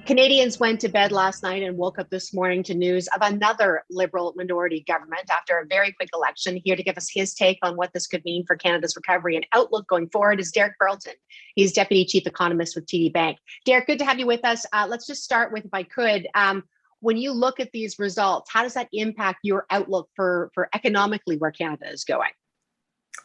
Canadians went to bed last night and woke up this morning to news of another Liberal minority government after a very quick election. Here to give us his take on what this could mean for Canada's recovery and outlook going forward is Derek Burleton. He's Deputy Chief Economist with TD Bank. Derek, good to have you with us. Let's just start with, if I could, when you look at these results, how does that impact your outlook for economically where Canada is going?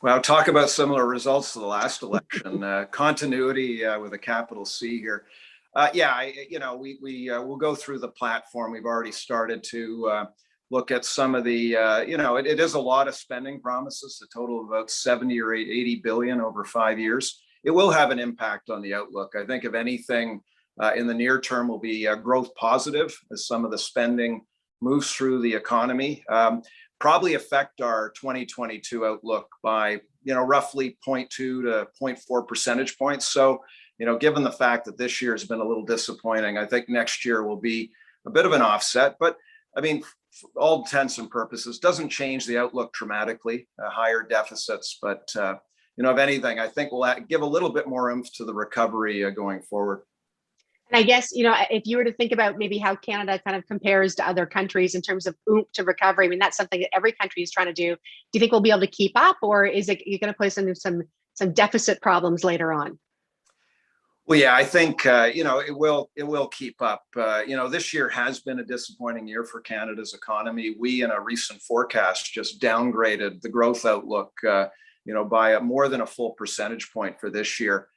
Well, talk about similar results to the last election. Continuity with a capital C here. We'll go through the platform. We've already started to look at some of the, it is a lot of spending promises, a total of about 70 or 80 billion over 5 years. It will have an impact on the outlook. I think if anything in the near term will be growth positive as some of the spending moves through the economy. Probably affect our 2022 outlook by, roughly 0.2 to 0.4 percentage points. So, given the fact that this year has been a little disappointing, I think next year will be a bit of an offset. But I mean, for all intents and purposes, doesn't change the outlook dramatically, higher deficits. But, if anything, I think we'll give a little bit more oomph to the recovery going forward. And I guess, if you were to think about maybe how Canada kind of compares to other countries in terms of oomph to recovery, I mean, that's something that every country is trying to do. Do you think we'll be able to keep up, or is it you're going to put us into some deficit problems later on? Well, yeah, I think it will keep up. This year has been a disappointing year for Canada's economy. We, in a recent forecast, just downgraded the growth outlook, by more than a full percentage point for this year.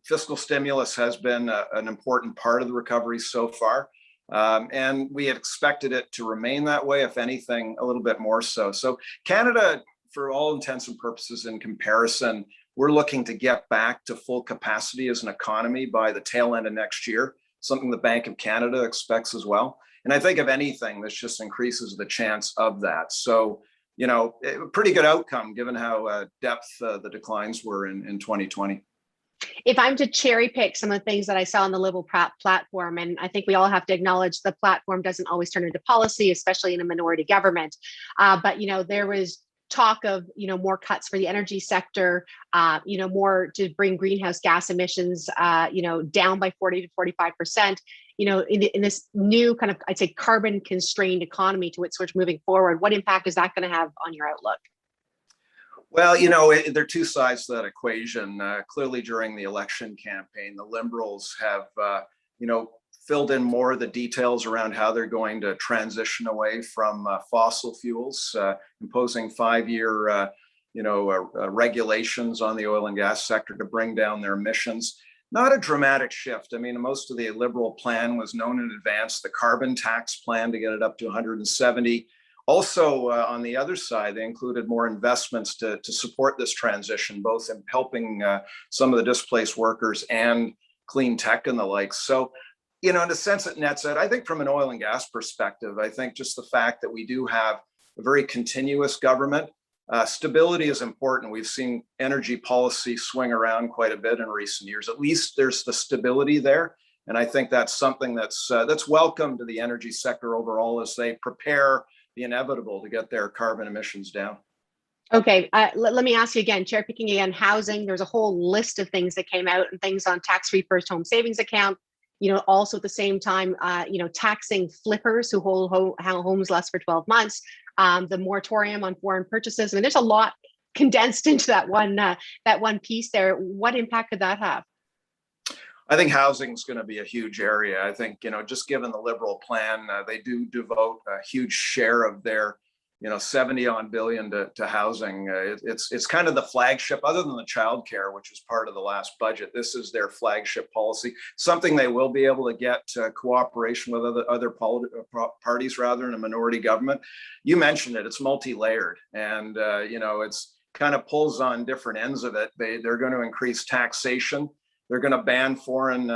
Fiscal stimulus has been an important part of the recovery so far, and we had expected it to remain that way. If anything, a little bit more so. So Canada, for all intents and purposes, in comparison, we're looking to get back to full capacity as an economy by the tail end of next year, something the Bank of Canada expects as well. And I think if anything, this just increases the chance of that. So, a pretty good outcome given how depth the declines were in 2020. If I'm to cherry pick some of the things that I saw on the Liberal platform, and I think we all have to acknowledge the platform doesn't always turn into policy, especially in a minority government. But there was talk of more cuts for the energy sector, more to bring greenhouse gas emissions down by 40 to 45%. In this new kind of, I'd say, carbon constrained economy to which we're moving forward, what impact is that going to have on your outlook? Well, there are two sides to that equation. Clearly, during the election campaign, the Liberals have, filled in more of the details around how they're going to transition away from fossil fuels, imposing 5-year, regulations on the oil and gas sector to bring down their emissions. Not a dramatic shift. I mean, most of the Liberal plan was known in advance. The carbon tax plan to get it up to 170. Also, on the other side, they included more investments to support this transition, both in helping some of the displaced workers and clean tech and the like. So, in a sense, it nets out. I think from an oil and gas perspective, I think just the fact that we do have a very continuous government, stability is important. We've seen energy policy swing around quite a bit in recent years. At least there's the stability there. And I think that's something that's welcome to the energy sector overall as they prepare the inevitable to get their carbon emissions down. Okay, let me ask you again, cherry picking again, housing, there's a whole list of things that came out and things on tax-free first home savings account, also at the same time, taxing flippers who hold homes less for 12 months, the moratorium on foreign purchases. I mean, there's a lot condensed into that one piece there. What impact could that have? I think housing is going to be a huge area. I think, just given the Liberal plan, they do devote a huge share of their, 70-odd billion to housing. It's kind of the flagship, other than the childcare, which is part of the last budget. This is their flagship policy, something they will be able to get cooperation with other parties rather in a minority government. You mentioned it, it's multi-layered, and, it's kind of pulls on different ends of it. They're going to increase taxation. They're going to ban foreign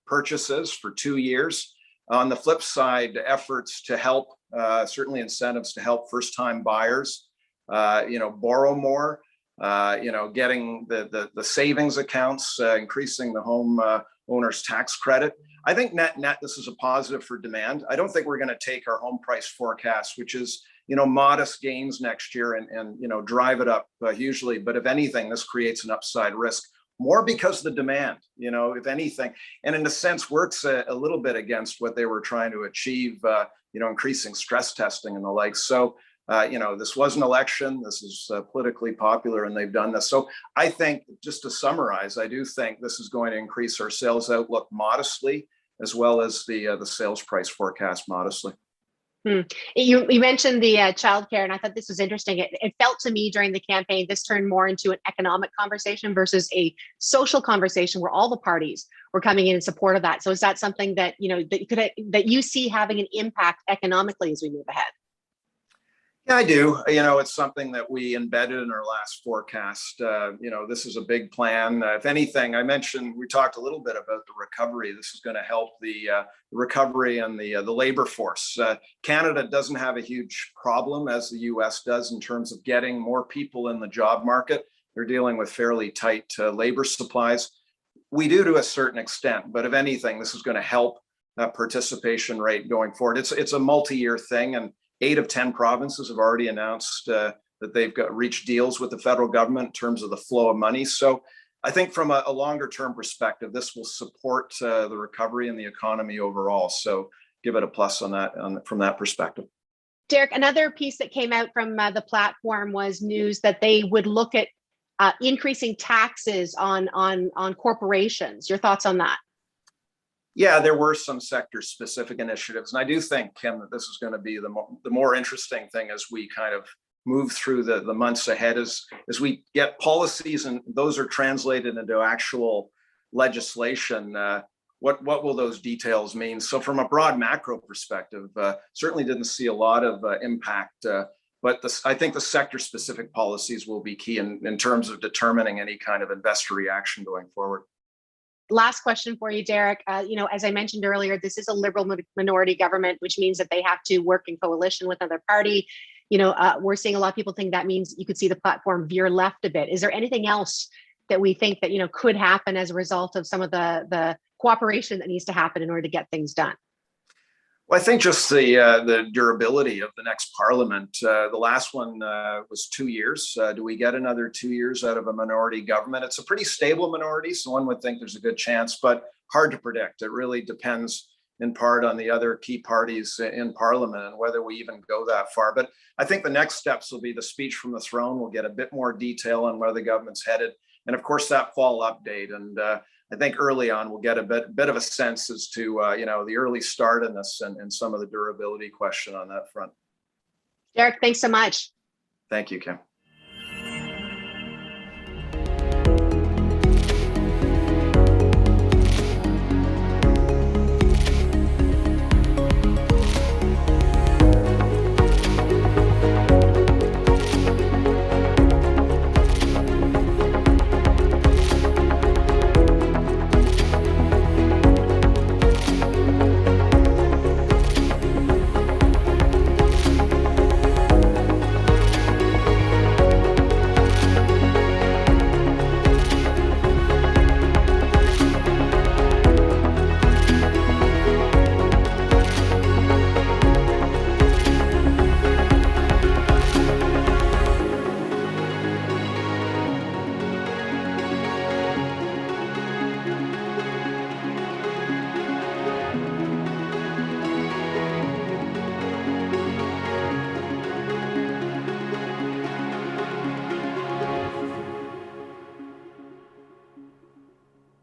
purchases for 2 years. On the flip side, efforts to help, certainly incentives to help first-time buyers, borrow more, getting the savings accounts, increasing the home owner's tax credit. I think net, this is a positive for demand. I don't think we're going to take our home price forecast, which is, modest gains next year and drive it up hugely. But if anything, this creates an upside risk. more because of the demand, if anything, and in a sense works a little bit against what they were trying to achieve, increasing stress testing and the like. So, this was an election. This is politically popular, and they've done this. So I think, just to summarize, I do think this is going to increase our sales outlook modestly, as well as the sales price forecast modestly. You mentioned the childcare, and I thought this was interesting. It felt to me during the campaign, this turned more into an economic conversation versus a social conversation where all the parties were coming in support of that. So is that something that, that you see having an impact economically as we move ahead? Yeah, I do. It's something that we embedded in our last forecast. This is a big plan. If anything, we talked a little bit about the recovery. This is going to help the recovery and the labor force. Canada doesn't have a huge problem as the US does in terms of getting more people in the job market. They're dealing with fairly tight labor supplies. We do to a certain extent, but if anything, this is going to help that participation rate going forward. It's a multi-year thing, and 8 of 10 provinces have already announced that they've reached deals with the federal government in terms of the flow of money. So I think from a longer term perspective, this will support the recovery and the economy overall. So give it a plus on that from that perspective. Derek, another piece that came out from the platform was news that they would look at increasing taxes on corporations. Your thoughts on that? Yeah, there were some sector-specific initiatives, and I do think, Kim, that this is going to be the more interesting thing as we kind of move through the months ahead, as we get policies and those are translated into actual legislation. What will those details mean? So, from a broad macro perspective, certainly didn't see a lot of impact, but I think the sector-specific policies will be key in terms of determining any kind of investor reaction going forward. Last question for you, Derek. As I mentioned earlier, this is a Liberal minority government, which means that they have to work in coalition with another party. We're seeing a lot of people think that means you could see the platform veer left a bit. Is there anything else that we think that could happen as a result of some of the cooperation that needs to happen in order to get things done? Well, I think just the durability of the next parliament. The last one was 2 years. Do we get another 2 years out of a minority government? It's a pretty stable minority, so one would think there's a good chance, but hard to predict. It really depends in part on the other key parties in parliament and whether we even go that far. But I think the next steps will be the speech from the throne. We'll get a bit more detail on where the government's headed. And of course, that fall update. And I think early on, we'll get a bit of a sense as to, the early start in this and some of the durability question on that front. Derek, thanks so much. Thank you, Kim.